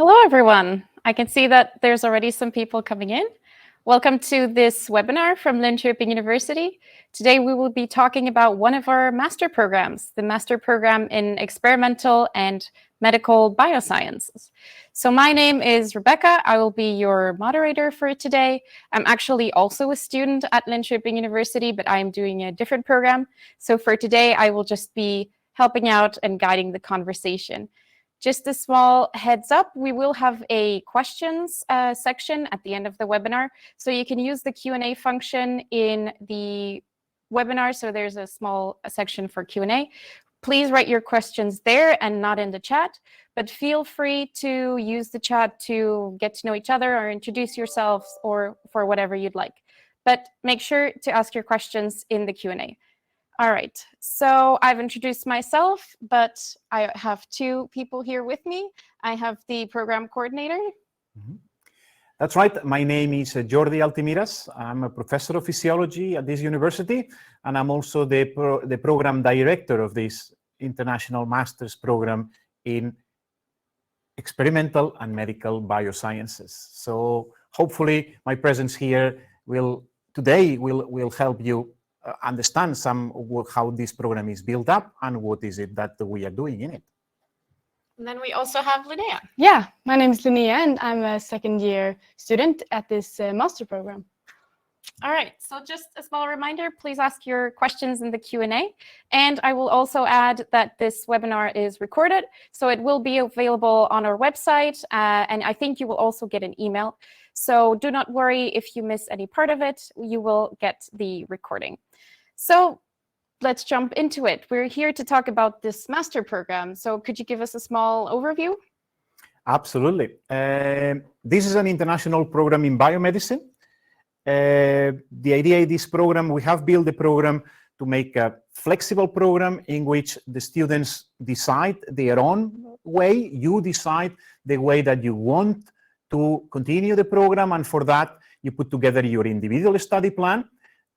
Hello, everyone. I can see that there's already some people coming in. Welcome to this webinar from Linkoping University. Today, we will be talking about one of our master programs, the Master Program in Experimental and Medical Biosciences. So my name is Rebecca. I will be your moderator for today. I'm actually also a student at Linkoping University, but I'm doing a different program. So for today, I will just be helping out and guiding the conversation. Just a small heads up, we will have a questions section at the end of the webinar. So you can use the Q&A function in the webinar. So there's a small section for Q&A. Please write your questions there and not in the chat, but feel free to use the chat to get to know each other or introduce yourselves or for whatever you'd like. But make sure to ask your questions in the Q&A. All right, so I've introduced myself, but I have two people here with me. I have the program coordinator. That's right. My name is Jordi Altimiras. I'm a professor of physiology at this university, and I'm also the program director of this international master's program in experimental and medical biosciences. So hopefully my presence here today will help you understand how this program is built up and what is it that we are doing in it. And then we also have Linnea. Yeah, my name is Linnea and I'm a second-year student at this master program. All right, so just a small reminder, please ask your questions in the Q&A. And I will also add that this webinar is recorded, so it will be available on our website, and I think you will also get an email. So do not worry if you miss any part of it, you will get the recording. So let's jump into it. We're here to talk about this master program. So could you give us a small overview? Absolutely. This is an international program in biomedicine. The idea of this program, we have built the program to make a flexible program in which the students decide their own way. You decide the way that you want to continue the program, and for that, you put together your individual study plan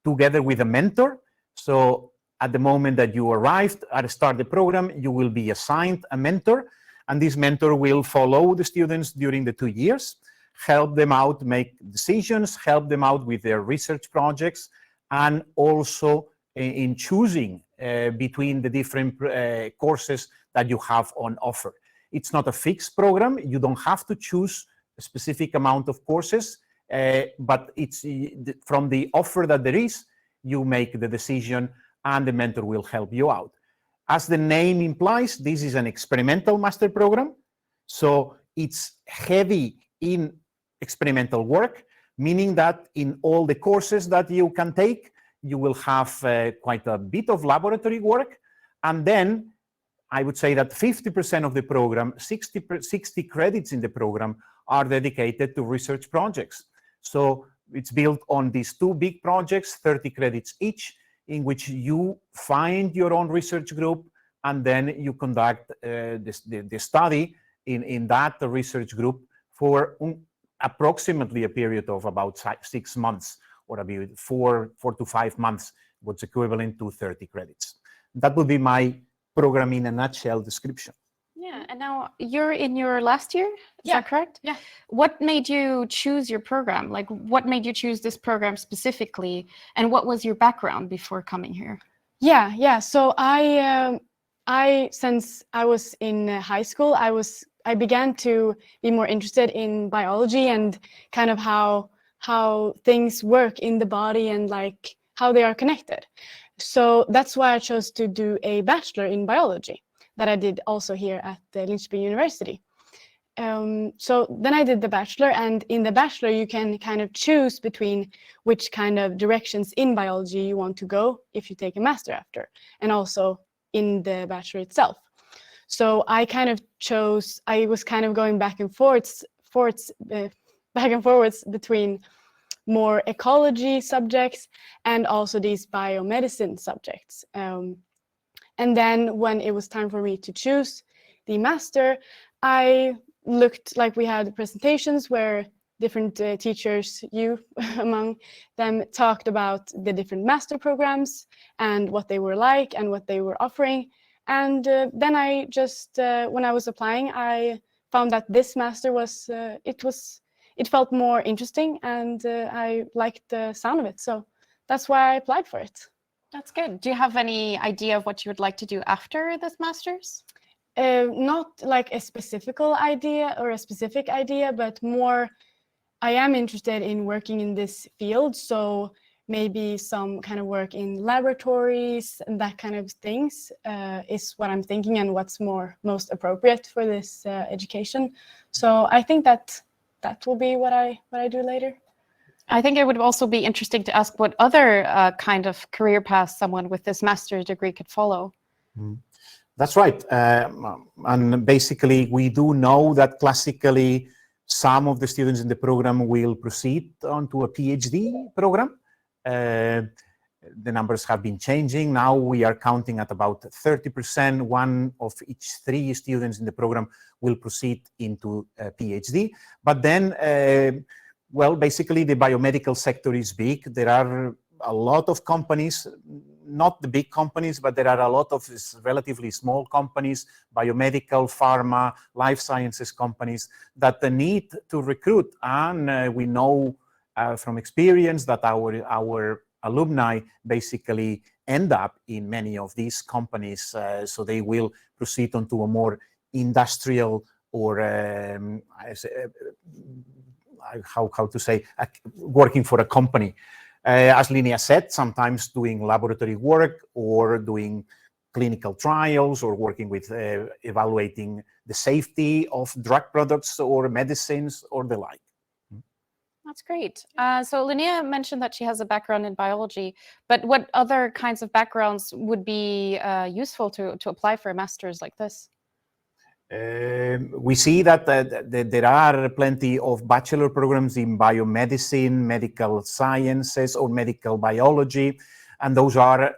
together with a mentor. So at the moment that you arrived at start the program, you will be assigned a mentor, and this mentor will follow the students during the 2 years, help them out make decisions, help them out with their research projects, and also in choosing between the different courses that you have on offer. It's not a fixed program. You don't have to choose a specific amount of courses, but it's from the offer that there is, you make the decision and the mentor will help you out. As the name implies, this is an experimental master program. So it's heavy in experimental work, meaning that in all the courses that you can take, you will have quite a bit of laboratory work. And then I would say that 50% of the program, 60 credits in the program are dedicated to research projects. So it's built on these two big projects, 30 credits each, in which you find your own research group and then you conduct the study in that research group for approximately a period of about 6 months or about 4 to 5 months, what's equivalent to 30 credits. That would be my program in a nutshell description. Yeah, and now you're in your last year, is that correct? Yeah. What made you choose your program? Like, what made you choose this program specifically? And what was your background before coming here? Yeah. So I since I was in high school, I began to be more interested in biology and kind of how things work in the body and like how they are connected. So that's why I chose to do a bachelor in biology that I did also here at the Linkoping University. So then I did the bachelor, and in the bachelor you can kind of choose between which kind of directions in biology you want to go if you take a master after, and also in the bachelor itself. So I kind of chose, I was kind of going back and forwards between more ecology subjects and also these biomedicine subjects. And then when it was time for me to choose the master, I looked, like we had presentations where different teachers, you among them, talked about the different master programs and what they were like and what they were offering. And then I just, when I was applying, I found that this master was it felt more interesting, and I liked the sound of it. So that's why I applied for it. That's good. Do you have any idea of what you would like to do after this master's? Not like a specific idea, but more, I am interested in working in this field. So maybe some kind of work in laboratories and that kind of things is what I'm thinking, and what's most appropriate for this education. So I think that will be what I do later. I think it would also be interesting to ask what other kind of career path someone with this master's degree could follow. That's right. And basically, we do know that classically, some of the students in the program will proceed onto a PhD program. The numbers have been changing. Now we are counting at about 30%. One of each 3 students in the program will proceed into a PhD. But then, well, basically the biomedical sector is big. There are a lot of companies, not the big companies, but there are a lot of relatively small companies, biomedical, pharma, life sciences companies that need to recruit. And we know from experience that our alumni basically end up in many of these companies. So they will proceed onto a more industrial or how to say, working for a company. As Linnea said, sometimes doing laboratory work or doing clinical trials or working with evaluating the safety of drug products or medicines or the like. That's great. So Linnea mentioned that she has a background in biology, but what other kinds of backgrounds would be useful to apply for a master's like this? We see that there are plenty of bachelor programs in biomedicine, medical sciences, or medical biology, and those are,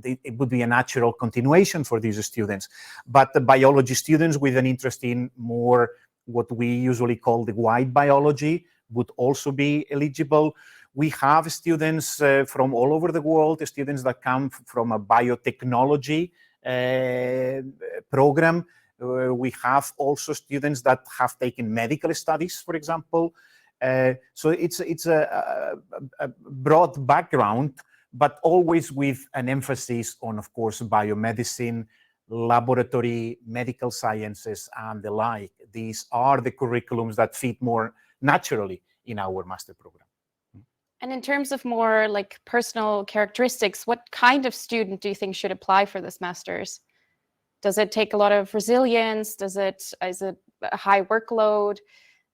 it would be a natural continuation for these students. But the biology students with an interest in more what we usually call the white biology would also be eligible. We have students from all over the world, students that come from a biotechnology program. We have also students that have taken medical studies, for example. So it's a broad background, but always with an emphasis on, of course, biomedicine, laboratory, medical sciences, and the like. These are the curriculums that fit more naturally in our master program. And in terms of more like personal characteristics, what kind of student do you think should apply for this master's? Does it take a lot of resilience? Is it a high workload?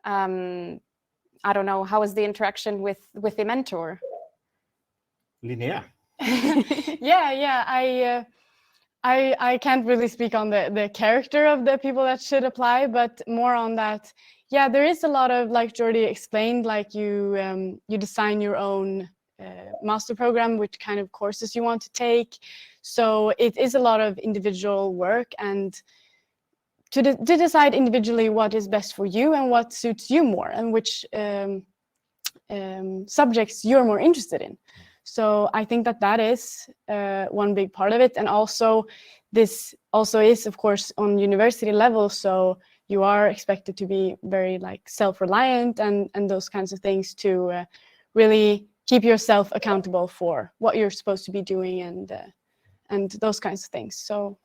I don't know. How is the interaction with the mentor? Linnea. Yeah. I can't really speak on the character of the people that should apply, but more on that. Yeah, there is a lot of, like Jordi explained, like you design your own master program, which kind of courses you want to take. So it is a lot of individual work, and to decide individually what is best for you and what suits you more, and which subjects you're more interested in. So I think that is one big part of it. And also this also is, of course, on university level. So you are expected to be very like self-reliant and those kinds of things to really keep yourself accountable for what you're supposed to be doing and those kinds of things. So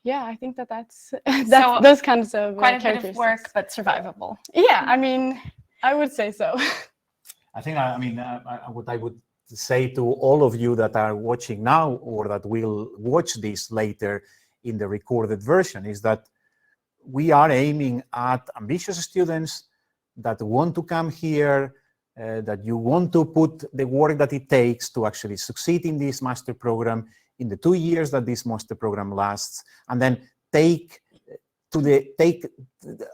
yeah, I think that's so those kinds of quite a bit of work, but survivable. Yeah, I mean, I would say so. I think, what I would say to all of you that are watching now or that will watch this later in the recorded version is that we are aiming at ambitious students that want to come here, that you want to put the work that it takes to actually succeed in this master program in the 2 years that this master program lasts, and then take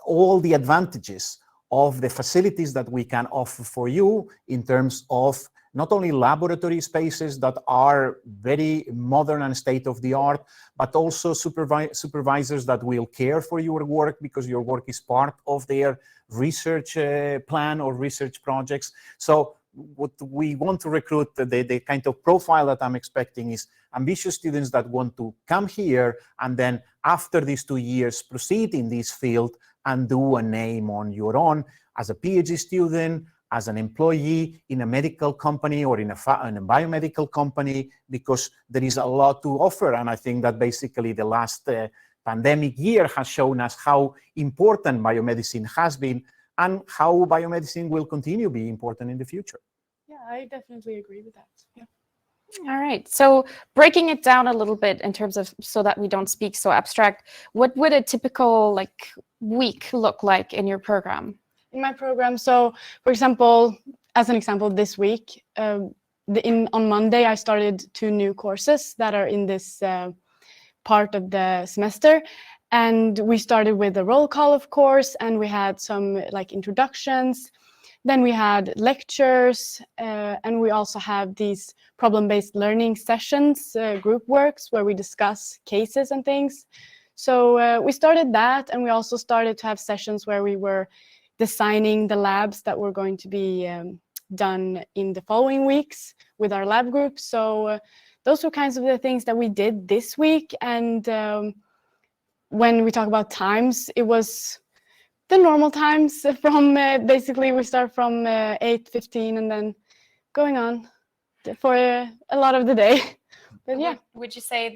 all the advantages of the facilities that we can offer for you in terms of not only laboratory spaces that are very modern and state-of-the-art, but also supervisors that will care for your work because your work is part of their research plan or research projects. So what we want to recruit, the kind of profile that I'm expecting is ambitious students that want to come here and then after these 2 years proceed in this field and do a name on your own as a PhD student, as an employee in a medical company or in a biomedical company, because there is a lot to offer. And I think that basically the last pandemic year has shown us how important biomedicine has been and how biomedicine will continue to be important in the future. Yeah, I definitely agree with that. Yeah. All right. So breaking it down a little bit in terms of, so that we don't speak so abstract, what would a typical week look like in your program? In my program, so for example, as an example, this week, on Monday, I started 2 new courses that are in this part of the semester. And we started with a roll call, of course, and we had some introductions. Then we had lectures, and we also have these problem-based learning sessions, group works, where we discuss cases and things. So we started that, and we also started to have sessions where we were designing the labs that were going to be done in the following weeks with our lab group. So those were kinds of the things that we did this week. And when we talk about times, it was the normal times from basically we start from 8:15 and then going on for a lot of the day. But yeah. Would you say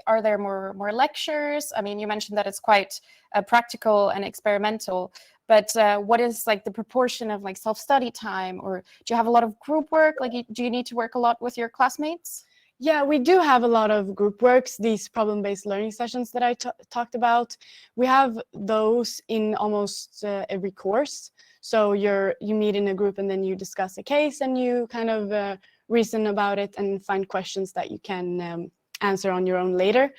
are there more lectures? I mean, you mentioned that it's quite practical and experimental, but what is the proportion of self-study time, or do you have a lot of group work? Do you need to work a lot with your classmates? Yeah, we do have a lot of group works, these problem-based learning sessions that I talked about. We have those in almost every course. So you meet in a group and then you discuss a case and you kind of reason about it and find questions that you can answer on your own later.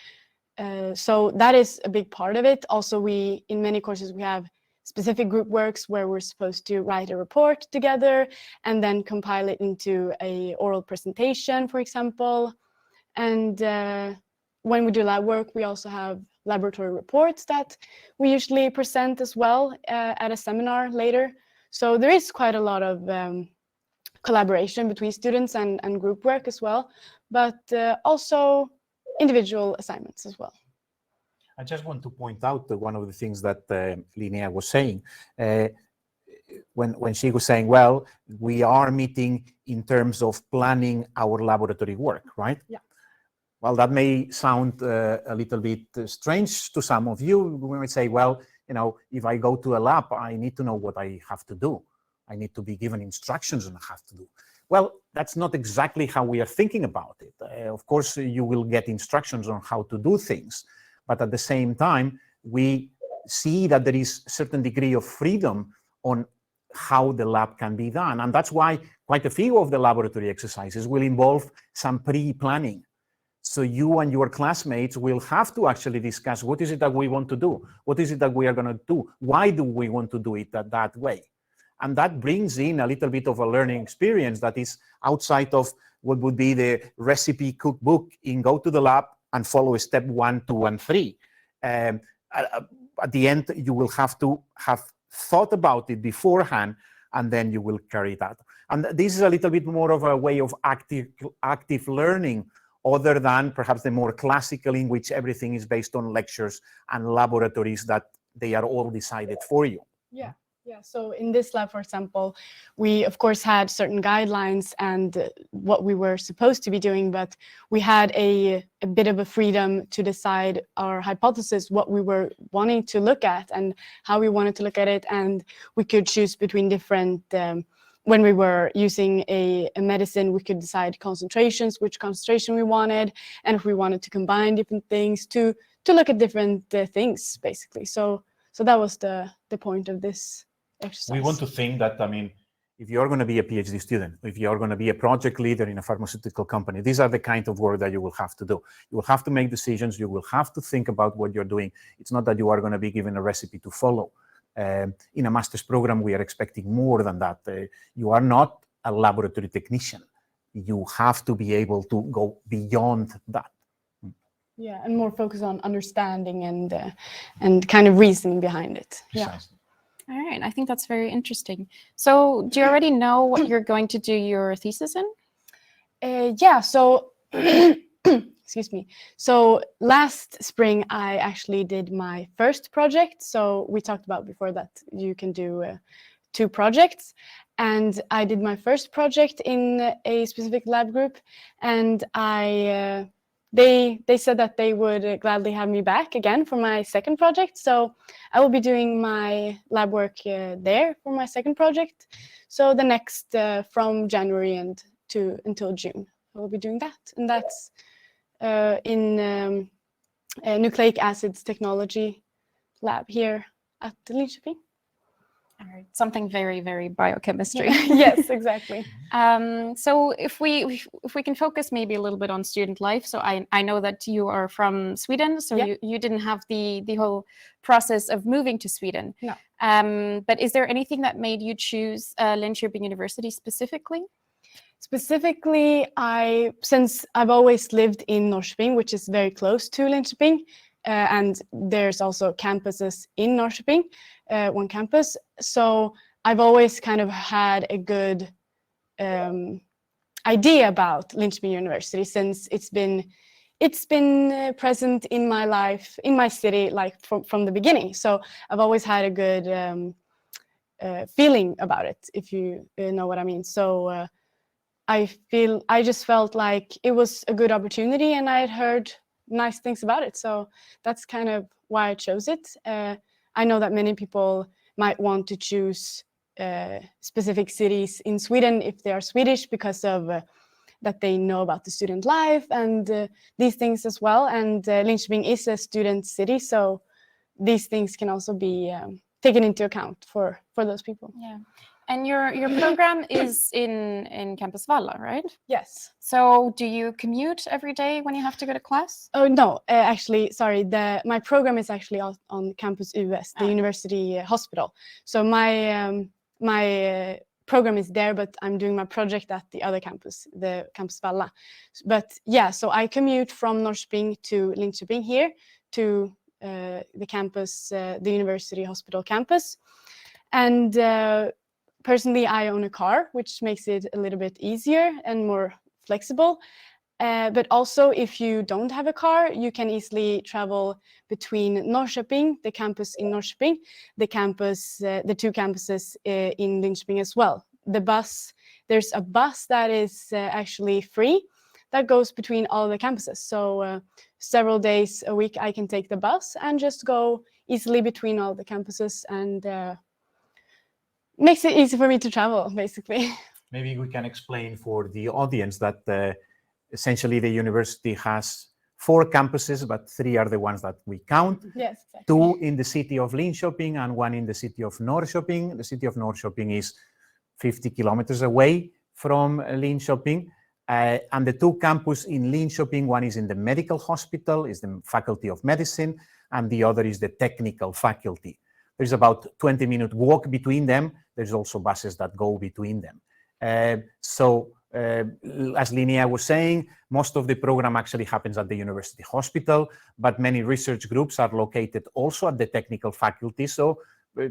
So that is a big part of it. Also, in many courses, we have specific group works where we're supposed to write a report together and then compile it into an oral presentation, for example. And when we do lab work, we also have laboratory reports that we usually present as well at a seminar later. So there is quite a lot of collaboration between students and group work as well, but also individual assignments as well. I just want to point out that one of the things that Linnea was saying, when she was saying, well, we are meeting in terms of planning our laboratory work, right? Yeah. Well, that may sound a little bit strange to some of you. We might say, well, if I go to a lab, I need to know what I have to do. I need to be given instructions on how to do. Well, that's not exactly how we are thinking about it. Of course, you will get instructions on how to do things. But at the same time, we see that there is a certain degree of freedom on how the lab can be done. And that's why quite a few of the laboratory exercises will involve some pre-planning. So you and your classmates will have to actually discuss what is it that we want to do? What is it that we are going to do? Why do we want to do it that way? And that brings in a little bit of a learning experience that is outside of what would be the recipe cookbook in go to the lab and follow step 1, 2, and 3. At the end, you will have to have thought about it beforehand, and then you will carry it out. And this is a little bit more of a way of active learning, other than perhaps the more classical, in which everything is based on lectures and laboratories that they are all decided for you. Yeah. Yeah, so in this lab, for example, we of course had certain guidelines and what we were supposed to be doing, but we had a bit of a freedom to decide our hypothesis, what we were wanting to look at and how we wanted to look at it. And we could choose between different, when we were using a medicine, we could decide concentrations, which concentration we wanted, and if we wanted to combine different things to look at different things, basically. So that was the point of this exercise. We want to think that, if you're going to be a PhD student, if you're going to be a project leader in a pharmaceutical company, these are the kind of work that you will have to do. You will have to make decisions. You will have to think about what you're doing. It's not that you are going to be given a recipe to follow. In a master's program, we are expecting more than that. You are not a laboratory technician. You have to be able to go beyond that. Yeah, and more focus on understanding and kind of reasoning behind it. Precisely. Yeah. All right, I think that's very interesting. So do you already know what you're going to do your thesis in? Yeah, so excuse me. So last spring, I actually did my first project. So we talked about before that you can do 2 projects. And I did my first project in a specific lab group. And they said that they would gladly have me back again for my second project. So I will be doing my lab work there for my second project. So the next from January until June, I will be doing that. And that's in nucleic acids technology lab here at Linkoping. All right, something very, very biochemistry. Yes, exactly. So if we can focus maybe a little bit on student life. So I know that you are from Sweden, so Yeah. you didn't have the whole process of moving to Sweden. No. But is there anything that made you choose Linköping University specifically? Specifically, since I've always lived in Norrköping, which is very close to Linköping, and there's also campuses in Norrköping, one campus. So I've always kind of had a good idea about Linköping University, since it's been present in my life, in my city, like from the beginning. So I've always had a good feeling about it, if you know what I mean. So I just felt like it was a good opportunity, and I had heard nice things about it. So that's kind of why I chose it. I know that many people might want to choose specific cities in Sweden if they are Swedish, because of that they know about the student life and these things as well. And Linköping is a student city, so these things can also be taken into account for those people. Yeah. And your program is in Campus Valla, right? Yes. So do you commute every day when you have to go to class? Oh no, actually, sorry. My program is actually on Campus US, the university hospital. So my program is there, but I'm doing my project at the other campus, the Campus Valla. But yeah, so I commute from Norrköping to Linköping here to the campus, the university hospital campus. And personally, I own a car, which makes it a little bit easier and more flexible. But also, if you don't have a car, you can easily travel between Norrköping, the campus in Norrköping, the 2 campuses in Linköping as well. There's a bus that is actually free that goes between all the campuses. So several days a week, I can take the bus and just go easily between all the campuses, and makes it easy for me to travel, basically. Maybe we can explain for the audience that essentially the university has 4 campuses, but 3 are the ones that we count. Yes, exactly. 2 in the city of Linköping and 1 in the city of Norrköping. The city of Norrköping is 50 kilometers away from Linköping. And the 2 campuses in Linköping, one is in the medical hospital, is the Faculty of Medicine, and the other is the technical faculty. There's about 20-minute walk between them. There's also buses that go between them. As Linnea was saying, most of the program actually happens at the university hospital, but many research groups are located also at the technical faculty. So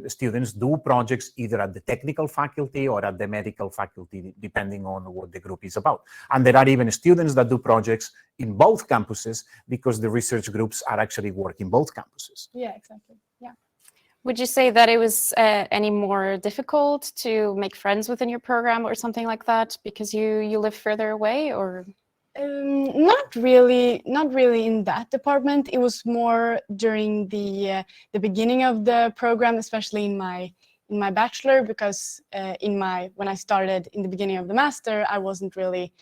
students do projects either at the technical faculty or at the medical faculty, depending on what the group is about. And there are even students that do projects in both campuses, because the research groups are actually working both campuses. Yeah, exactly. Yeah. Would you say that it was any more difficult to make friends within your program or something like that because you live further away, or? Not really in that department. It was more during the beginning of the program, especially in my bachelor, because when I started in the beginning of the master, I wasn't really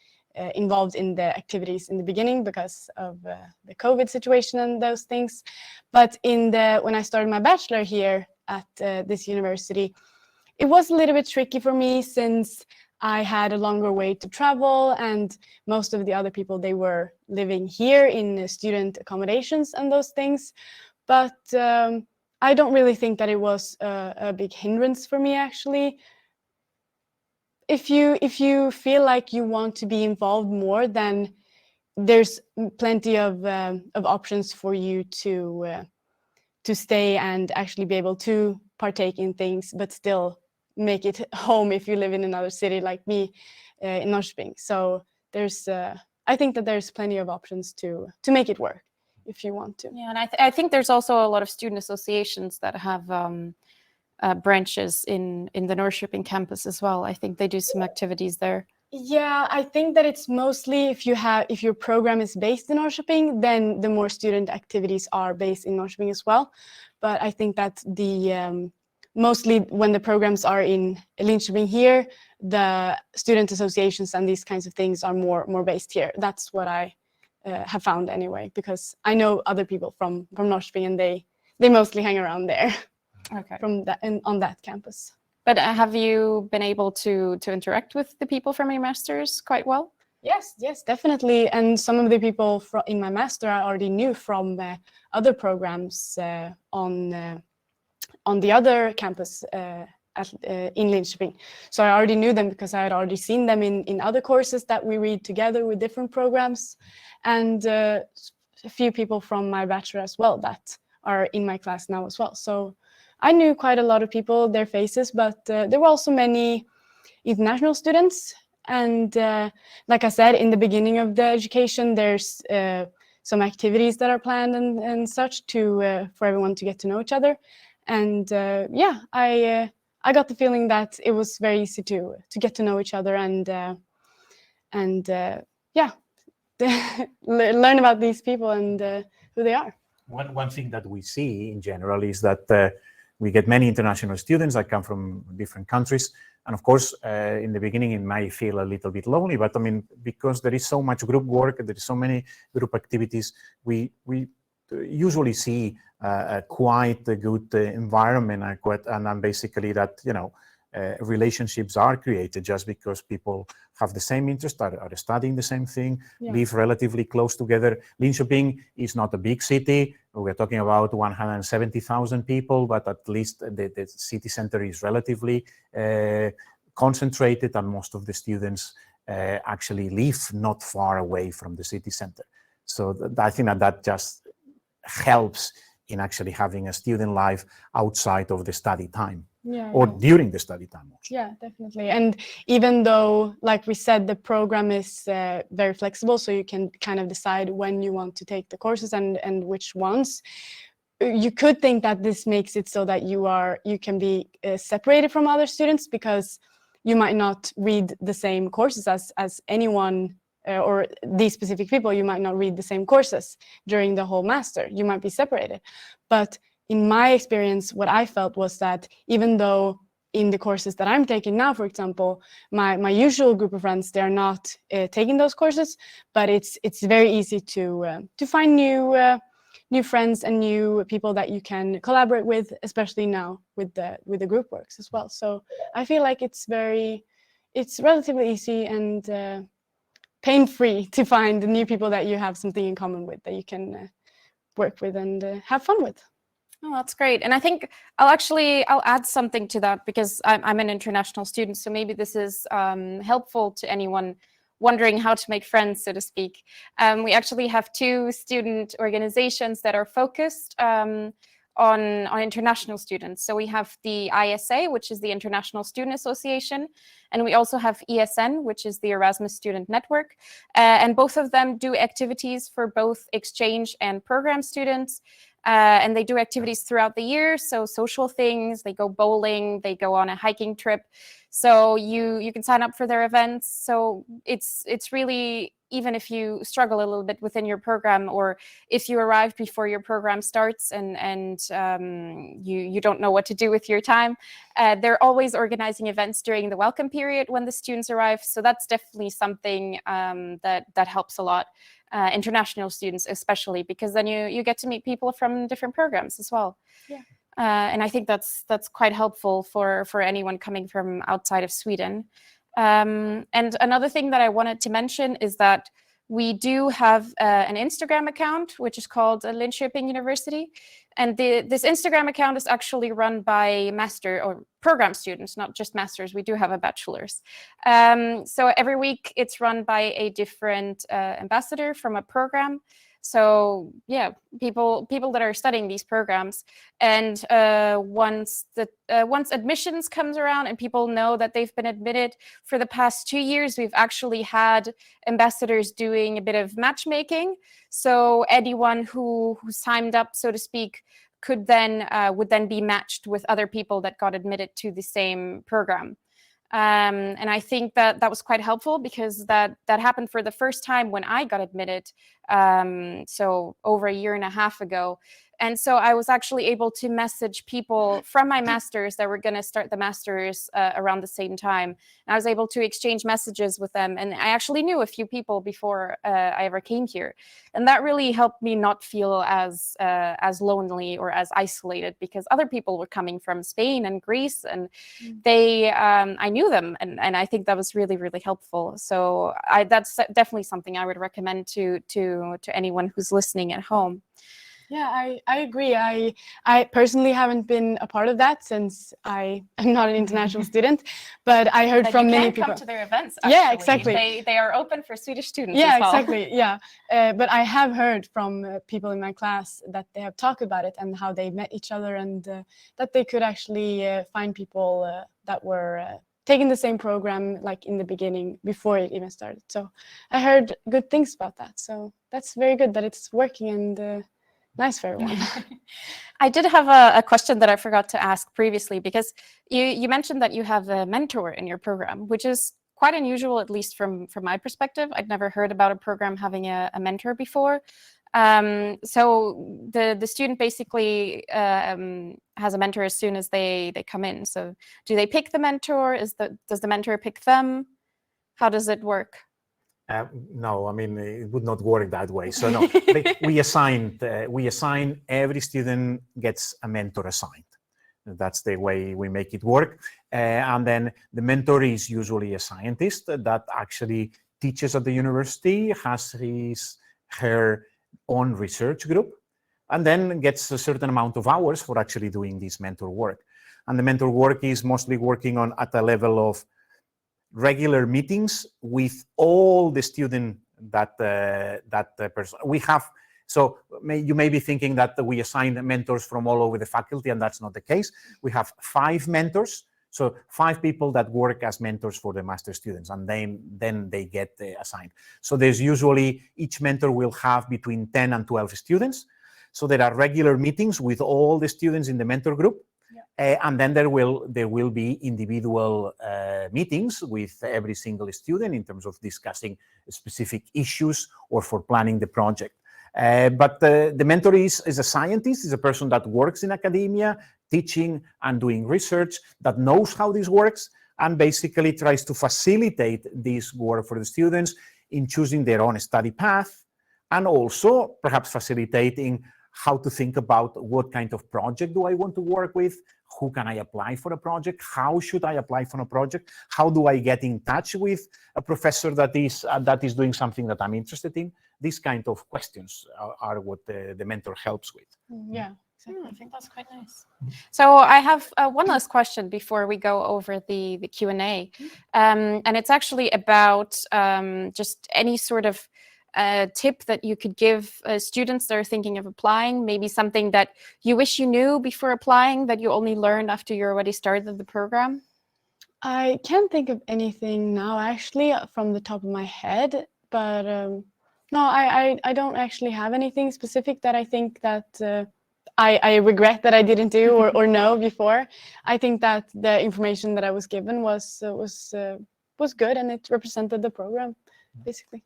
involved in the activities in the beginning because of the COVID situation and those things. But when I started my bachelor here at this university, it was a little bit tricky for me, since I had a longer way to travel, and most of the other people, they were living here in student accommodations and those things. But I don't really think that it was a big hindrance for me, actually. If you feel like you want to be involved more, then there's plenty of options for you to stay and actually be able to partake in things, but still make it home if you live in another city like me in Norrköping. So there's I think that there's plenty of options to make it work if you want to. Yeah, and I think there's also a lot of student associations that have branches in the Norrköping campus as well. I think they do some activities there. Yeah, I think that it's mostly if your program is based in Norrköping, then the more student activities are based in Norrköping as well. But I think that the mostly when the programs are in Linköping here, the student associations and these kinds of things are more based here. That's what I have found anyway, because I know other people from Norrköping and they mostly hang around there. Okay. On that campus. But have you been able to interact with the people from your masters quite well? Yes, definitely. And some of the people in my master I already knew from other programs on the other campus in Linköping. So I already knew them because I had already seen them in other courses that we read together with different programs, and a few people from my bachelor as well that are in my class now as well. So I knew quite a lot of people, their faces, but there were also many international students. And like I said, in the beginning of the education, there's some activities that are planned and such for everyone to get to know each other. And yeah, I got the feeling that it was very easy to get to know each other and yeah, learn about these people and who they are. One thing that we see in general is that we get many international students that come from different countries. And of course, in the beginning, it might feel a little bit lonely, but I mean, because there is so much group work, there is so many group activities, we usually see quite a good environment and basically that, relationships are created just because people have the same interest, are studying the same thing, live relatively close together. Linköping is not a big city. We're talking about 170,000 people, but at least the city center is relatively concentrated, and most of the students actually live not far away from the city center. So I think that just helps in actually having a student life outside of the study time. During the study time also. Yeah, definitely. And even though, like we said, the program is very flexible, so you can kind of decide when you want to take the courses and which ones, you could think that this makes it so that you can be separated from other students, because you might not read the same courses as anyone or these specific people. You might not read the same courses during the whole master. You might be separated. But in my experience, what I felt was that even though in the courses that I'm taking now, for example, my usual group of friends, they're not taking those courses, but it's very easy to find new friends and new people that you can collaborate with, especially now with the group works as well. So I feel like it's relatively easy and pain-free to find new people that you have something in common with, that you can work with and have fun with. Oh, that's great. And I think I'll add something to that, because I'm an international student. So maybe this is helpful to anyone wondering how to make friends, so to speak. We actually have two student organizations that are focused on international students. So we have the ISA, which is the International Student Association, and we also have ESN, which is the Erasmus Student Network. And both of them do activities for both exchange and program students. And they do activities throughout the year, so social things, they go bowling, they go on a hiking trip. So you can sign up for their events. So it's really, even if you struggle a little bit within your program, or if you arrive before your program starts and you don't know what to do with your time, they're always organizing events during the welcome period when the students arrive. So that's definitely something that helps a lot. International students especially, because then you get to meet people from different programs as well. Yeah. And I think that's quite helpful for anyone coming from outside of Sweden. And another thing that I wanted to mention is that we do have an Instagram account, which is called Linköping University. And this Instagram account is actually run by master or program students, not just masters. We do have a bachelor's. So every week it's run by a different ambassador from a program. So yeah, people that are studying these programs, and once admissions comes around and people know that they've been admitted, for the past 2 years, we've actually had ambassadors doing a bit of matchmaking. So anyone who signed up, so to speak, would then be matched with other people that got admitted to the same program. And I think that was quite helpful, because that happened for the first time when I got admitted, so over a year and a half ago. And so I was actually able to message people from my master's that were going to start the master's around the same time. And I was able to exchange messages with them. And I actually knew a few people before I ever came here. And that really helped me not feel as lonely or as isolated, because other people were coming from Spain and Greece, and I knew them. And I think that was really, really helpful. So that's definitely something I would recommend to anyone who's listening at home. Yeah, I agree. I personally haven't been a part of that since I am not an international student, but I heard from many people. Come to their events. Actually. Yeah, exactly. They are open for Swedish students. Yeah, as well. exactly. Yeah, but I have heard from people in my class that they have talked about it and how they met each other, and that they could actually find people that were taking the same program like in the beginning before it even started. So I heard good things about that. So that's very good that it's working, and nice for everyone. I did have a question that I forgot to ask previously, because you mentioned that you have a mentor in your program, which is quite unusual, at least from my perspective. I'd never heard about a program having a mentor before. So the student basically has a mentor as soon as they come in. So do they pick the mentor? Does the mentor pick them? How does it work? No, I mean, it would not work that way. So no, we assign, every student gets a mentor assigned. That's the way we make it work. And then the mentor is usually a scientist that actually teaches at the university, has her own research group, and then gets a certain amount of hours for actually doing this mentor work. And the mentor work is mostly working at a level of regular meetings with all the students that person we have. So you may be thinking that we assign mentors from all over the faculty, and that's not the case. We have 5 mentors, so 5 people that work as mentors for the master students, and then they get assigned. So there's usually, each mentor will have between 10 and 12 students. So there are regular meetings with all the students in the mentor group. And then there will be individual meetings with every single student in terms of discussing specific issues or for planning the project. But the mentor is a scientist, is a person that works in academia, teaching and doing research, that knows how this works, and basically tries to facilitate this work for the students in choosing their own study path, and also perhaps facilitating how to think about what kind of project do I want to work with, who can I apply for a project, how should I apply for a project, how do I get in touch with a professor that is doing something that I'm interested in. These kind of questions are what the mentor helps with. Yeah. I think that's quite nice. So I have one last question before we go over the Q&A. And it's actually about just any sort of tip that you could give students that are thinking of applying, maybe something that you wish you knew before applying that you only learned after you already started the program? I can't think of anything now, actually, from the top of my head, but no, I don't actually have anything specific that I think that I regret that I didn't do or know before. I think that the information that I was given was good, and it represented the program, basically.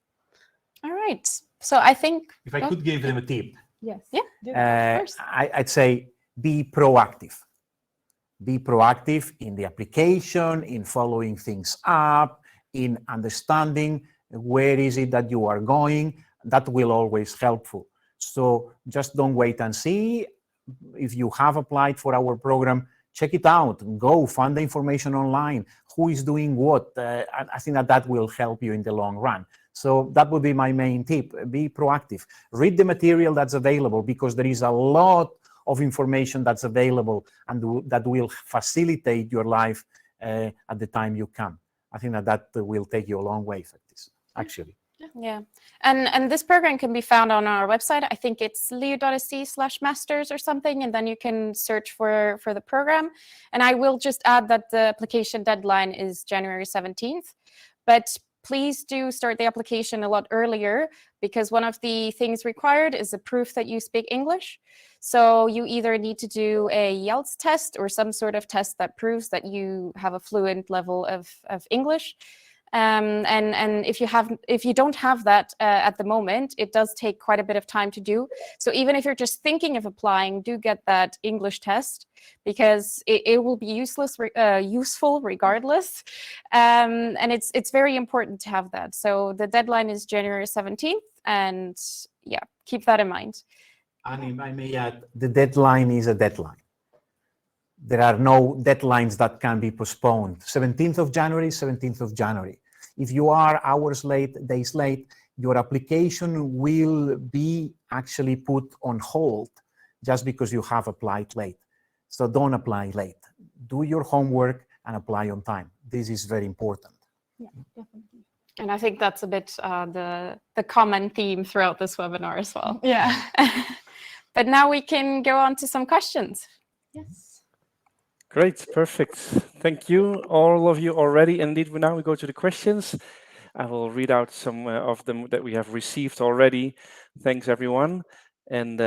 All right. So I think... If I could give them a tip. Yes. Yeah, of course. I'd say be proactive. Be proactive in the application, in following things up, in understanding where is it that you are going. That will always helpful. So just don't wait and see. If you have applied for our program, check it out. Go find the information online. Who is doing what? I think that will help you in the long run. So that would be my main tip. Be proactive. Read the material that's available, because there is a lot of information that's available and that will facilitate your life at the time you come. I think that will take you a long way for this, actually. Yeah. Yeah, and this program can be found on our website. I think it's leo.sc/masters or something, and then you can search for the program. And I will just add that the application deadline is January 17th, but please do start the application a lot earlier, because one of the things required is a proof that you speak English. So you either need to do a IELTS test or some sort of test that proves that you have a fluent level of English. And if you don't have that at the moment, it does take quite a bit of time to do. So even if you're just thinking of applying, do get that English test, because it will be useful regardless. And it's very important to have that. So the deadline is January 17th, and yeah, keep that in mind. And if I may add, the deadline is a deadline. There are no deadlines that can be postponed. 17th of January, 17th of January. If you are hours late, days late, your application will be actually put on hold just because you have applied late. So don't apply late. Do your homework and apply on time. This is very important. Yeah, definitely. And I think that's a bit the common theme throughout this webinar as well. Yeah. But now we can go on to some questions. Yes. Great, perfect. Thank you, all of you already. Indeed, now we go to the questions. I will read out some of them that we have received already. Thanks, everyone. And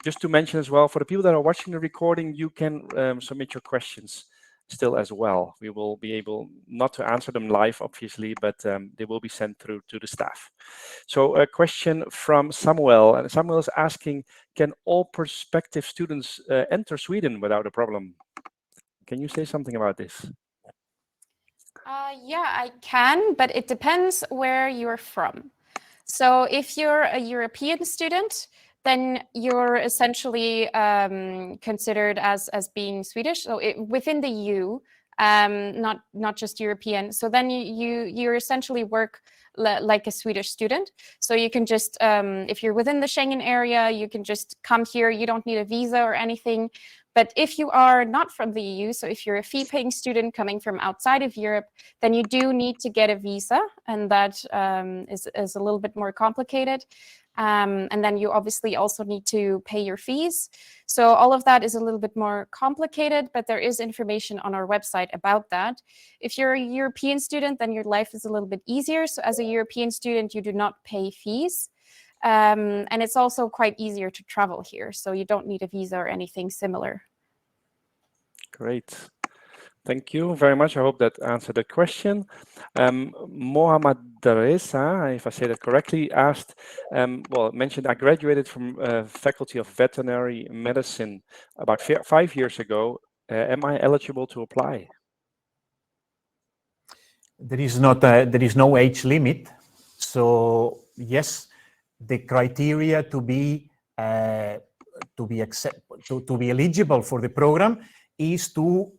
just to mention as well, for the people that are watching the recording, you can submit your questions still as well. We will be able not to answer them live, obviously, but they will be sent through to the staff. So a question from Samuel. And Samuel is asking, can all prospective students enter Sweden without a problem? Can you say something about this? Yeah, I can, but it depends where you're from. So if you're a European student, then you're essentially considered as being Swedish. So within the EU, not just European. So then you essentially work like a Swedish student. So you can just, if you're within the Schengen area, you can just come here. You don't need a visa or anything. But if you are not from the EU, so if you're a fee-paying student coming from outside of Europe, then you do need to get a visa, and that is a little bit more complicated. And then you obviously also need to pay your fees. So all of that is a little bit more complicated, but there is information on our website about that. If you're a European student, then your life is a little bit easier. So as a European student, you do not pay fees. And it's also quite easier to travel here, so you don't need a visa or anything similar. Great. Thank you very much. I hope that answered the question. Mohammad Daresa, if I say that correctly, asked, mentioned, I graduated from Faculty of Veterinary Medicine about 5 years ago. Am I eligible to apply? There is no age limit. So yes, the criteria to be eligible for the program is to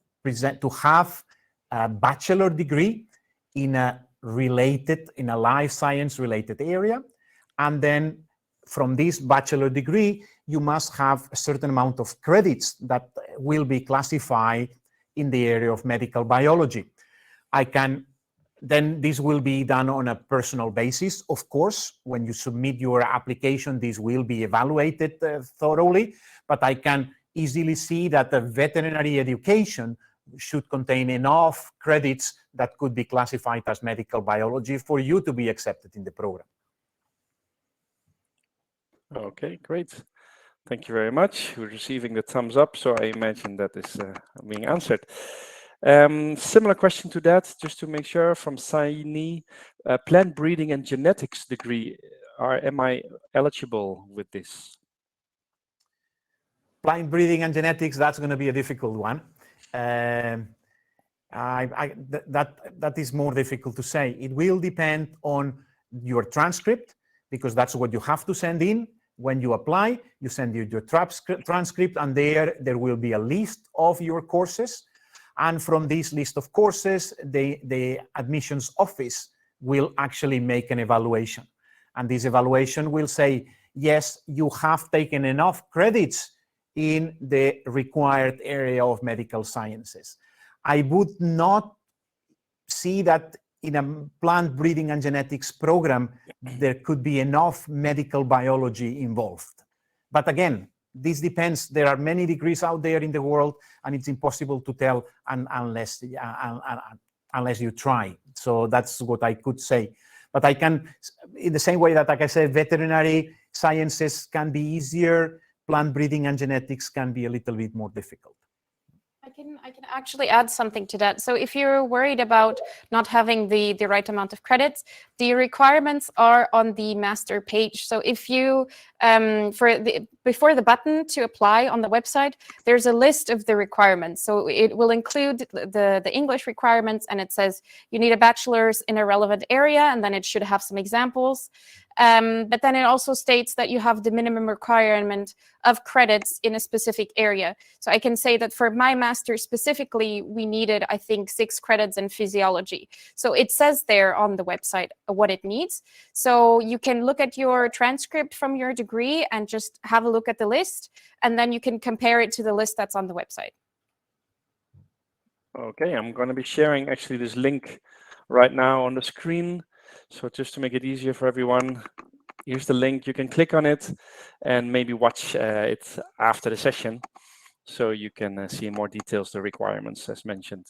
have a bachelor degree in a life science related area, and then from this bachelor degree you must have a certain amount of credits that will be classified in the area of medical biology. Then this will be done on a personal basis. Of course, when you submit your application, this will be evaluated thoroughly, but I can easily see that the veterinary education should contain enough credits that could be classified as medical biology for you to be accepted in the program. Okay, great. Thank you very much. We're receiving the thumbs up, so I imagine that is being answered. Similar question to that, just to make sure, from Saini, plant breeding and genetics degree. Am I eligible with this? Plant breeding and genetics, that's going to be a difficult one. That is more difficult to say. It will depend on your transcript, because that's what you have to send in. When you apply, you send your transcript, and there will be a list of your courses. And from this list of courses, the admissions office will actually make an evaluation. And this evaluation will say, yes, you have taken enough credits in the required area of medical sciences. I would not see that in a plant breeding and genetics program, there could be enough medical biology involved. But again, this depends. There are many degrees out there in the world, and it's impossible to tell unless you try. So that's what I could say. But I can, in the same way that, like I said, veterinary sciences can be easier, plant breeding and genetics can be a little bit more difficult. I can actually add something to that. So if you're worried about not having the right amount of credits, the requirements are on the master page. So if you, before the button to apply on the website, there's a list of the requirements. So it will include the English requirements, and it says you need a bachelor's in a relevant area, and then it should have some examples. But then it also states that you have the minimum requirement of credits in a specific area. So I can say that for my master specifically, we needed, I think, 6 credits in physiology. So it says there on the website what it needs. So you can look at your transcript from your degree and just have a look at the list, and then you can compare it to the list that's on the website. Okay, I'm going to be sharing actually this link right now on the screen. So just to make it easier for everyone, here's the link. You can click on it and maybe watch it after the session, so you can see in more details the requirements as mentioned.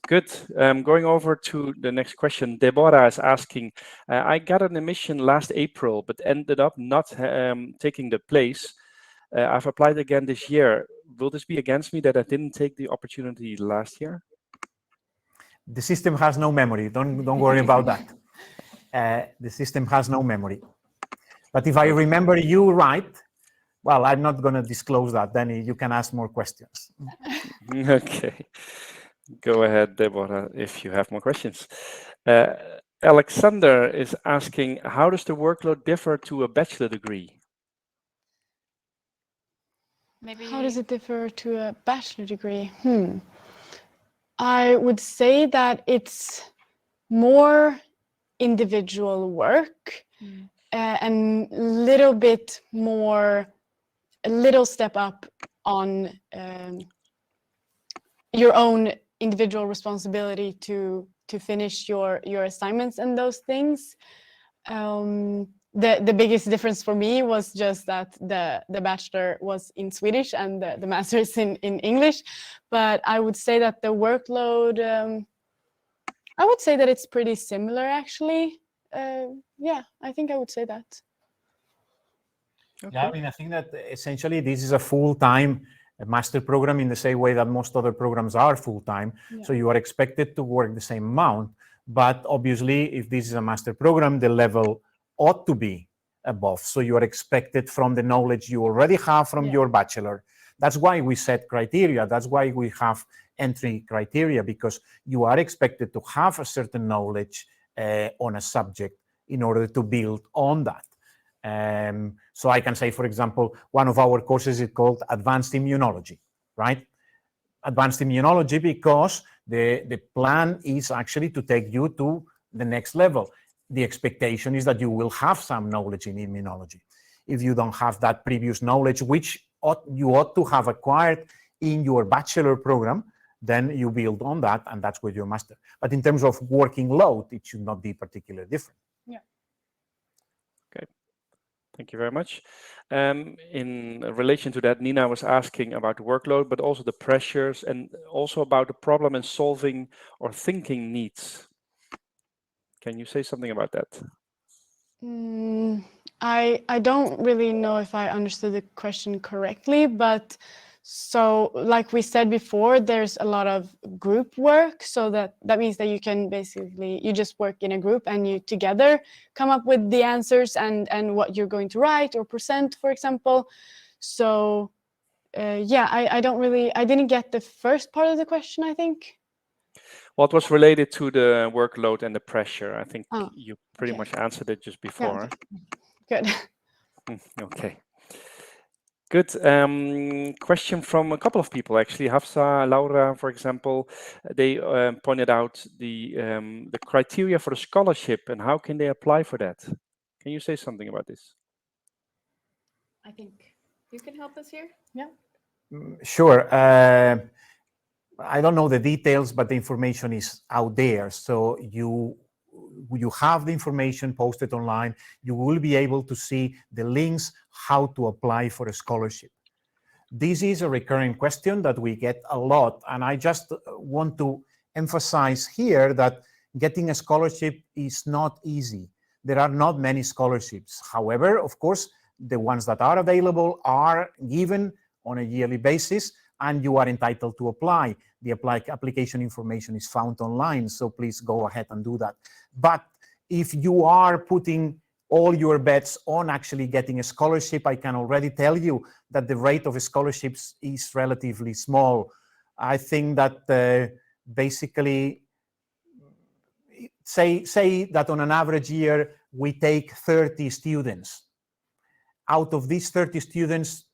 Good. Going over to the next question. Deborah is asking, I got an admission last April, but ended up not taking the place. I've applied again this year. Will this be against me that I didn't take the opportunity last year? The system has no memory. Don't worry about that. The system has no memory. But if I remember you right, well, I'm not going to disclose that. Then you can ask more questions. Okay. Go ahead, Deborah, if you have more questions. Alexander is asking, how does the workload differ to a bachelor degree? Maybe. How does it differ to a bachelor degree? I would say that it's more individual work and a little step up on your own individual responsibility to finish your assignments and those things. The biggest difference for me was just that the bachelor was in Swedish and the master's in English. But I would say that the workload, I would say that it's pretty similar actually. Yeah, I think I would say that. Okay. Yeah, I mean, I think that essentially this is a full-time master program in the same way that most other programs are full-time. Yeah. So you are expected to work the same amount, but obviously if this is a master program, the level ought to be above. So you are expected from the knowledge you already have from your bachelor. That's why we set criteria. That's why we have entry criteria, because you are expected to have a certain knowledge on a subject in order to build on that. So I can say, for example, one of our courses is called Advanced Immunology, right? Advanced Immunology because the plan is actually to take you to the next level. The expectation is that you will have some knowledge in immunology. If you don't have that previous knowledge, which you ought to have acquired in your bachelor program, then you build on that, and that's with your master. But in terms of working load, it should not be particularly different. Yeah. Okay. Thank you very much. In relation to that, Nina was asking about the workload, but also the pressures and also about the problem in solving or thinking needs. Can you say something about that? I don't really know if I understood the question correctly, but so like we said before, there's a lot of group work. So that means that you can basically, you just work in a group and you together come up with the answers and what you're going to write or present, for example. So yeah, I didn't get the first part of the question, I think. Well, it was related to the workload and the pressure. I think you pretty much answered it just before. Yeah, okay. Good. Okay. Good. Question from a couple of people, actually. Hafsa, Laura, for example, they pointed out the criteria for the scholarship and how can they apply for that. Can you say something about this? I think you can help us here. Yeah. Sure. I don't know the details, but the information is out there. So you have the information posted online. You will be able to see the links how to apply for a scholarship. This is a recurring question that we get a lot, and I just want to emphasize here that getting a scholarship is not easy. There are not many scholarships. However, of course, the ones that are available are given on a yearly basis, and you are entitled to apply. The application information is found online, so please go ahead and do that. But if you are putting all your bets on actually getting a scholarship, I can already tell you that the rate of scholarships is relatively small. I think that basically, say that on an average year, we take 30 students. Out of these 30 students,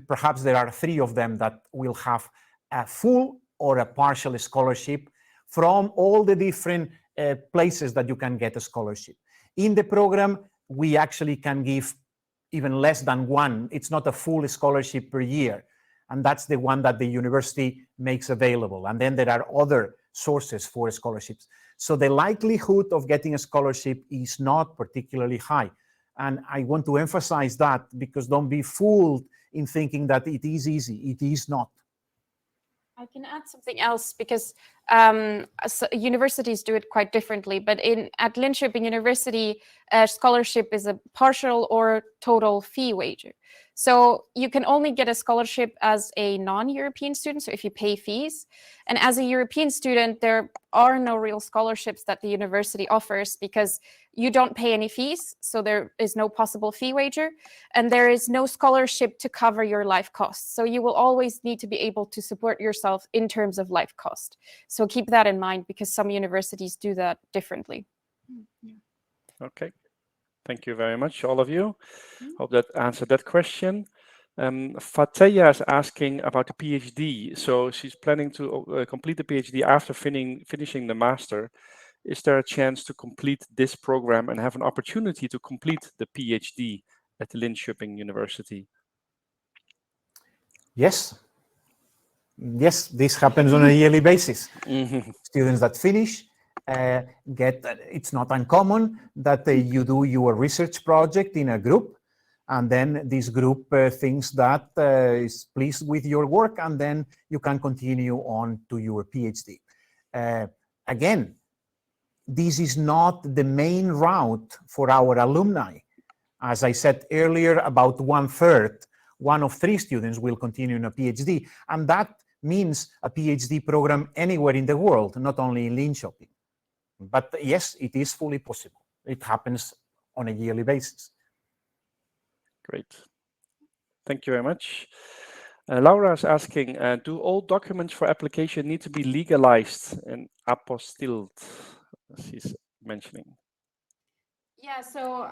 perhaps there are 3 of them that will have a full or a partial scholarship from all the different places that you can get a scholarship. In the program, we actually can give even less than 1. It's not a full scholarship per year. And that's the one that the university makes available. And then there are other sources for scholarships. So the likelihood of getting a scholarship is not particularly high. And I want to emphasize that, because don't be fooled in thinking that it is easy. It is not. I can add something else, because universities do it quite differently. But at Linköping University, a scholarship is a partial or total fee wager. So you can only get a scholarship as a non-European student, so if you pay fees. And as a European student, there are no real scholarships that the university offers, because you don't pay any fees, so there is no possible fee wager, and there is no scholarship to cover your life costs. So you will always need to be able to support yourself in terms of life cost. So keep that in mind, because some universities do that differently. Okay. Thank you very much, all of you. Hope that answered that question. Fateya is asking about the PhD. So she's planning to complete the PhD after finishing the master. Is there a chance to complete this program and have an opportunity to complete the PhD at Linköping University? Yes. Yes, this happens on a yearly basis. Students that finish it's not uncommon that you do your research project in a group, and then this group thinks that is pleased with your work, and then you can continue on to your PhD. Again, this is not the main route for our alumni. As I said earlier, about 1/3, 1 of 3 students will continue in a PhD, and that means a PhD program anywhere in the world, not only in Linköping. But yes, it is fully possible. It happens on a yearly basis. Great. Thank you very much. Laura is asking, do all documents for application need to be legalized and apostilled, as she's mentioning? Yeah, so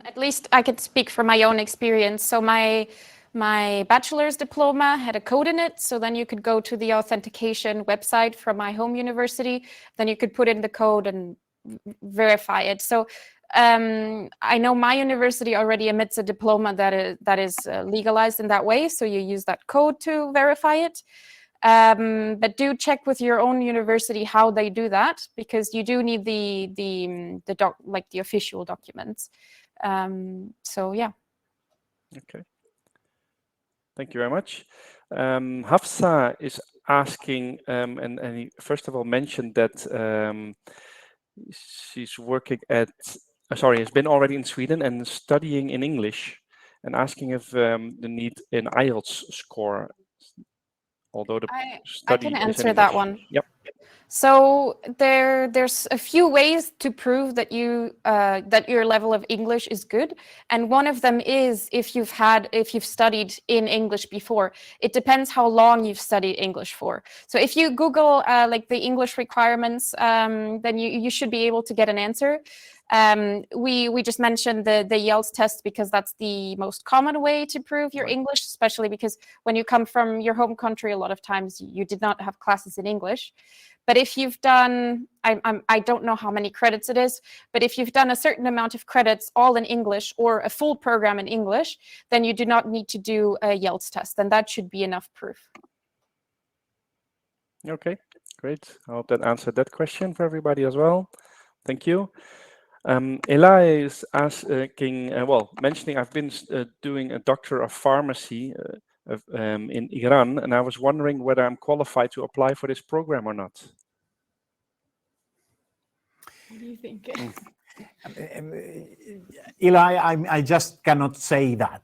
at least I could speak from my own experience. So my bachelor's diploma had a code in it. So then you could go to the authentication website from my home university. Then you could put in the code and verify it. So I know my university already emits a diploma that is legalized in that way. So you use that code to verify it. But do check with your own university how they do that, because you do need the official documents. So yeah. Okay. Thank you very much. Hafsa is asking, and he first of all mentioned that she's working at, has been already in Sweden and studying in English, and asking if the need an IELTS score, although the study I can is answer in that English. one. Yep. So there's a few ways to prove that that your level of English is good, and one of them is if you've studied in English before. It depends how long you've studied English for. So if you Google like the English requirements, then you should be able to get an answer. We just mentioned the IELTS test because that's the most common way to prove your English, especially because when you come from your home country, a lot of times you did not have classes in English. But if you've done, I don't know how many credits it is, but if you've done a certain amount of credits all in English or a full program in English, then you do not need to do a IELTS test, and that should be enough proof. Okay, great. I hope that answered that question for everybody as well. Thank you. Eli is asking, mentioning I've been doing a Doctor of Pharmacy in Iran, and I was wondering whether I'm qualified to apply for this program or not. What do you think? Eli, I just cannot say that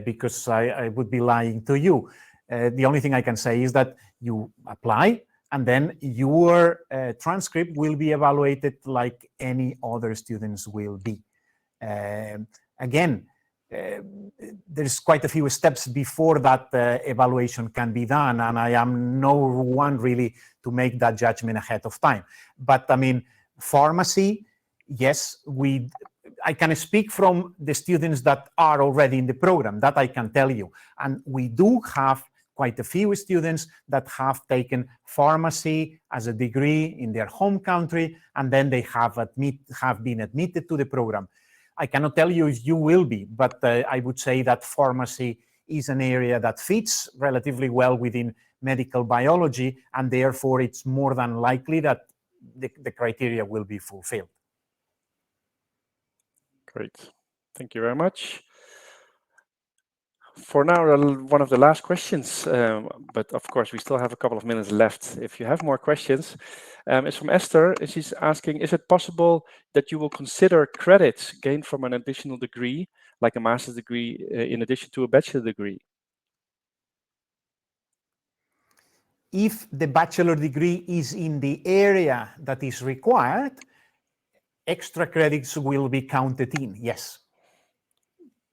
because I would be lying to you. The only thing I can say is that you apply, and then your transcript will be evaluated like any other students will be. Again, there's quite a few steps before that evaluation can be done, and I am no one really to make that judgment ahead of time. But I mean, pharmacy, yes, I can speak from the students that are already in the program, that I can tell you. And we do have quite a few students that have taken pharmacy as a degree in their home country, and then they have been admitted to the program. I cannot tell you if you will be, but I would say that pharmacy is an area that fits relatively well within medical biology, and therefore it's more than likely that the criteria will be fulfilled. Great. Thank you very much. For now, one of the last questions, but of course we still have a couple of minutes left. If you have more questions, it's from Esther. She's asking, is it possible that you will consider credits gained from an additional degree, like a master's degree, in addition to a bachelor degree? If the bachelor degree is in the area that is required, extra credits will be counted in, yes.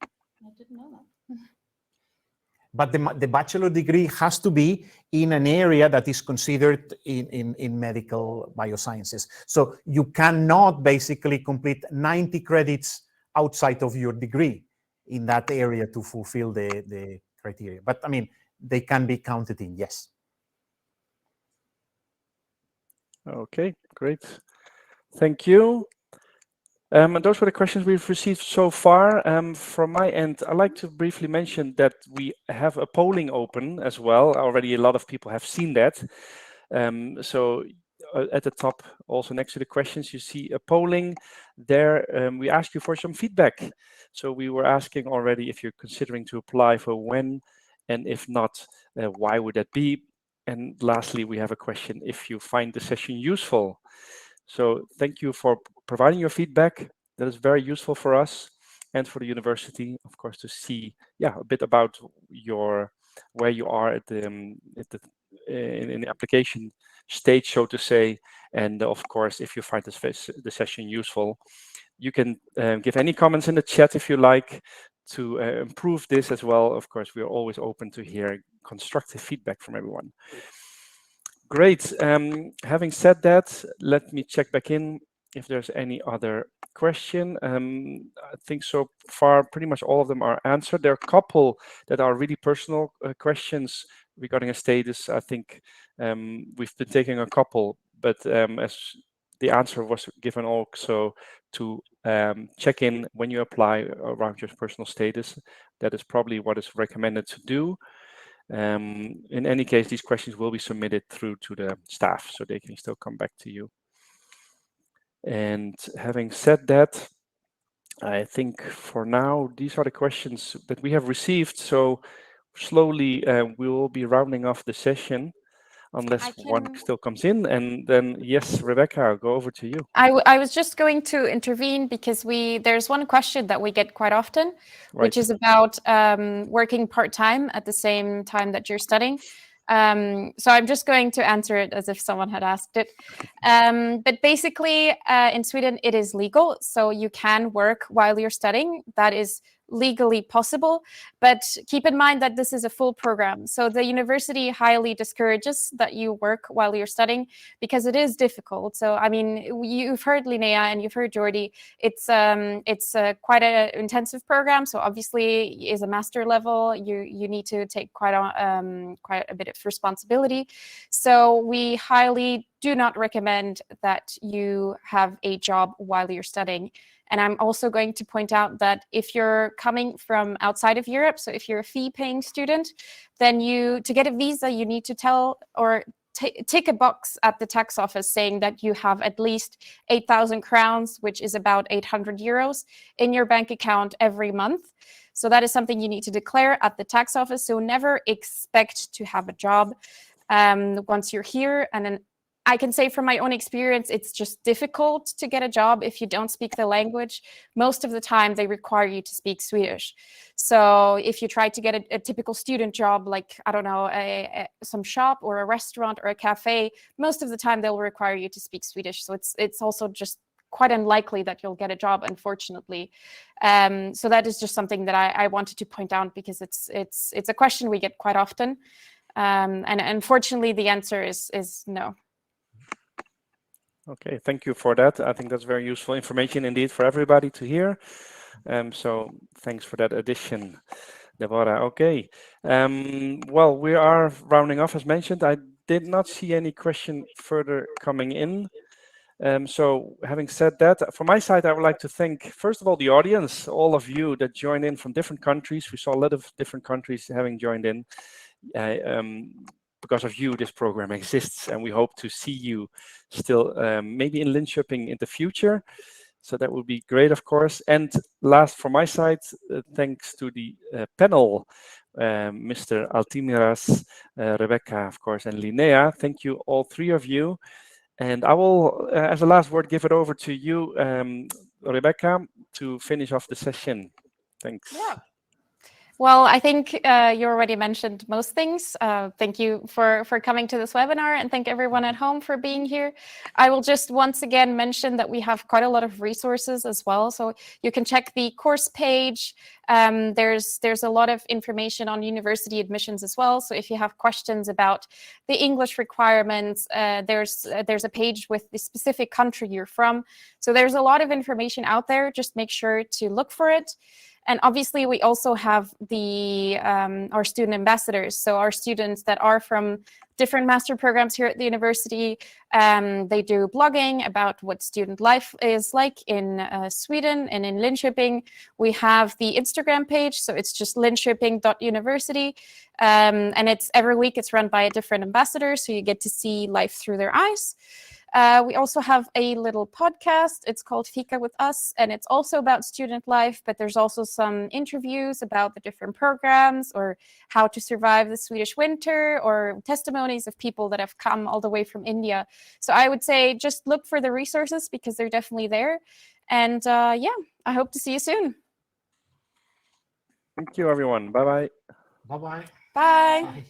I didn't know that. But the bachelor degree has to be in an area that is considered in medical biosciences. So you cannot basically complete 90 credits outside of your degree in that area to fulfill the criteria. But I mean, they can be counted in, yes. Okay, great. Thank you. And those were the questions we've received so far. From my end, I'd like to briefly mention that we have a polling open as well. Already a lot of people have seen that. So at the top, also next to the questions, you see a polling there. We ask you for some feedback. So we were asking already if you're considering to apply for when, and if not, why would that be? And lastly, we have a question if you find the session useful. So thank you for providing your feedback. That is very useful for us and for the university, of course, to see a bit about where you are at in the application stage, so to say. And of course, if you find the session useful, you can give any comments in the chat if you like to improve this as well. Of course, we are always open to hear constructive feedback from everyone. Great. Having said that, let me check back in if there's any other question. I think so far pretty much all of them are answered. There are a couple that are really personal questions regarding a status. I think we've been taking a couple, but as the answer was given also to check in when you apply around your personal status. That is probably what is recommended to do. In any case, these questions will be submitted through to the staff, so they can still come back to you. And having said that, I think for now, these are the questions that we have received. So slowly, we will be rounding off the session, unless one still comes in. And then, yes, Rebecca, I'll go over to you. I was just going to intervene because there's one question that we get quite often, which is about working part-time at the same time that you're studying. So I'm just going to answer it as if someone had asked it. But basically, in Sweden, it is legal. So you can work while you're studying. That is legally possible. But keep in mind that this is a full program. So the university highly discourages that you work while you're studying because it is difficult. So, I mean, you've heard Linnea and you've heard Jordi. It's quite an intensive program. So obviously, is a master level. You need to take quite a bit of responsibility. So we highly do not recommend that you have a job while you're studying. And I'm also going to point out that if you're coming from outside of Europe, so if you're a fee-paying student, then to get a visa, you need to tell or tick a box at the tax office saying that you have at least 8,000 crowns, which is about 800 euros, in your bank account every month. So that is something you need to declare at the tax office. So never expect to have a job once you're here. And then I can say from my own experience, it's just difficult to get a job if you don't speak the language. Most of the time, they require you to speak Swedish. So if you try to get a typical student job, like, I don't know, some shop or a restaurant or a cafe, most of the time they'll require you to speak Swedish. So it's also just quite unlikely that you'll get a job, unfortunately. So that is just something that I wanted to point out, because it's a question we get quite often. And unfortunately, the answer is no. Okay, thank you for that. I think that's very useful information indeed for everybody to hear. So thanks for that addition, Deborah. Okay, well, we are rounding off as mentioned. I did not see any question further coming in. So having said that, from my side, I would like to thank, first of all, the audience, all of you that joined in from different countries. We saw a lot of different countries having joined in. Because of you, this program exists, and we hope to see you still maybe in Linköping in the future. So that would be great, of course. And last, from my side, thanks to the panel, Mr. Altimiras, Rebecca, of course, and Linnea. Thank you, all three of you. And I will, as a last word, give it over to you, Rebecca, to finish off the session. Thanks. Yeah. Well, I think you already mentioned most things. Thank you for coming to this webinar, and thank everyone at home for being here. I will just once again mention that we have quite a lot of resources as well. So you can check the course page. There's a lot of information on university admissions as well. So if you have questions about the English requirements, there's a page with the specific country you're from. So there's a lot of information out there. Just make sure to look for it. And obviously, we also have our student ambassadors. So our students that are from different master programs here at the university, they do blogging about what student life is like in Sweden and in Linköping. We have the Instagram page, so it's just linköping.university. And it's every week, it's run by a different ambassador, so you get to see life through their eyes. We also have a little podcast. It's called Fika with Us, and it's also about student life, but there's also some interviews about the different programs or how to survive the Swedish winter, or testimonies of people that have come all the way from India. So I would say just look for the resources, because they're definitely there. And yeah, I hope to see you soon. Thank you, everyone. Bye-bye. Bye-bye. Bye. Bye.